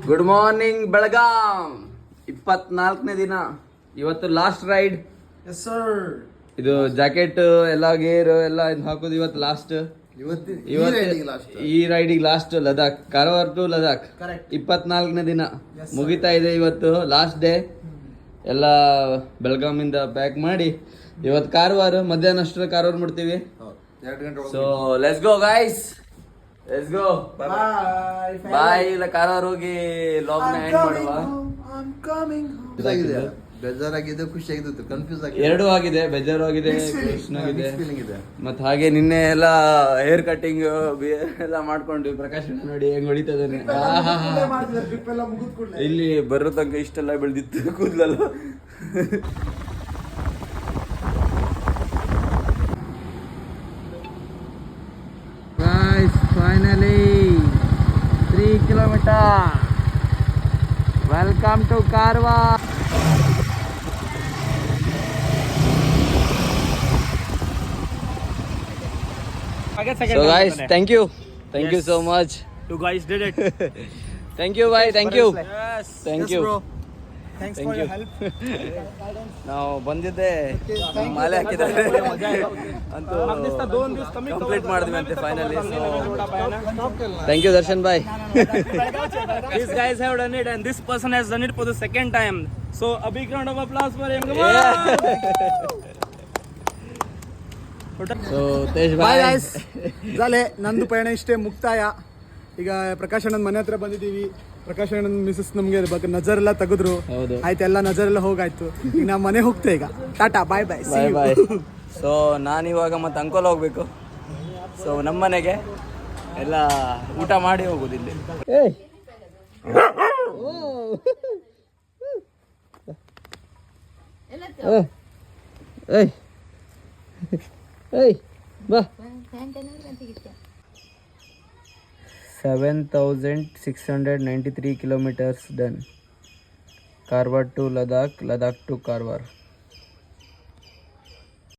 Good morning Belgaum. 24ನೇ ದಿನ, ಇವತ್ತು last ride. Yes sir. ಇದು ಜಾಕೆಟ್ ಎಲ್ಲ ಗೇರ್ ಎಲ್ಲ ಹಾಕೋದು ಇವತ್ತು ಲಾಸ್ಟ್. ಈ ರೈಡಿಗೆ ಲಾಸ್ಟ್ ಲದಾಖ್, ಕಾರವಾರ ಟು ಲದಾಖ್ 24ನೇ ದಿನ ಮುಗಿತಾ ಇದೆ. ಇವತ್ತು ಲಾಸ್ಟ್ ಡೇ. ಎಲ್ಲ ಬೆಳಗಾಮಿಂದ ಪ್ಯಾಕ್ ಮಾಡಿ ಇವತ್ತು ಕಾರವಾರ, ಮಧ್ಯಾಹ್ನ ಅಷ್ಟರ ಕಾರವಾರ ಮಾಡ್ತೀವಿ. So let's go guys, let's go. Bye. ಇಲ್ಲ ಕಾರವಾರ ಹೋಗಿ ಲಾಗ್ ನ ಎಂಡ್ ಮಾಡುವ. ಬೇಜಾರಾಗಿದೆ, ಖುಷಿ ಆಗಿದ್ದು, ಕನ್ಫ್ಯೂಸ್ ಆಗಿದೆ. ಎರಡೂ ಆಗಿದೆ, ಬೇಜಾರು ಆಗಿದೆ, ಖುಷಿಯಾಗಿದೆ. ಮತ್ತೆ ಹಾಗೆ ನಿನ್ನೆ ಎಲ್ಲ ಹೇರ್ ಕಟಿಂಗ್ ಎಲ್ಲ ಮಾಡ್ಕೊಂಡ್ವಿ. ಪ್ರಕಾಶ್ ನೋಡಿ ಹೆಂಗ್ ಹೊಡಿತದಾನೆ. ಇಲ್ಲಿ ಬರೋ ತನಕ ಇಷ್ಟೆಲ್ಲ ಬೆಳೆದಿತ್ತು ಕೂದಲಲ್ಲ. Finally 3 kilometre. Welcome to Karwar. So guys, thank you so much. You guys did it. Thank you bye, thank you. Yes. Thank you bro. Thanks for your help. ನಾವು ಬಂದಿದ್ದೆ, ಮಾಲೆ ಹಾಕಿದ್ದಾರೆ ಅಂತೂ ಕಂಪ್ಲೀಟ್ ಮಾಡಿದ್ವಿ ಅಂತೆ finally. Thank you Darshan bye. These guys have done it and this person has done it for the second time. So a big round of applause for him. So Tej bye bye. Guys. ಜಾಲೆ ನಂದು ಪಯಣ ಇಷ್ಟೇ ಮುಕ್ತಾಯ. ಈಗ ಪ್ರಕಾಶ್ ಅಣ್ಣನ ಮನೆ ಹತ್ರ ಬಂದಿದ್ದೀವಿ. ಪ್ರಕಾಶ್ ಅಣ್ಣನ ಮಿಸಸ್ ನಮಗೆ ನಜರ್ ಎಲ್ಲ ತೆಗೆದ್ರು. ಹೌದು. ಆಯ್ತು, ಎಲ್ಲ ನಜರ್ ಎಲ್ಲ ಹೋಗಾಯ್ತು. ಈಗ ನಾವು ಮನೆ ಹೋಗ್ತೇ. ಈಗ ಟಾಟಾ ಬಾಯ್ ಬಾಯ್ ಬಾಯ್ ಬಾಯ್. ಸೊ ನಾನಿವಾಗ ಮತ್ತೆ ಅಂಕೋಲ ಹೋಗ್ಬೇಕು. ಸೊ ನಮ್ಮ ಮನೆಗೆ ಎಲ್ಲ ಊಟ ಮಾಡಿ ಹೋಗೋದು ಇಲ್ಲಿ. ಬಾ. 7,693 kilometers done. Karwar to Ladakh, Ladakh to Karwar.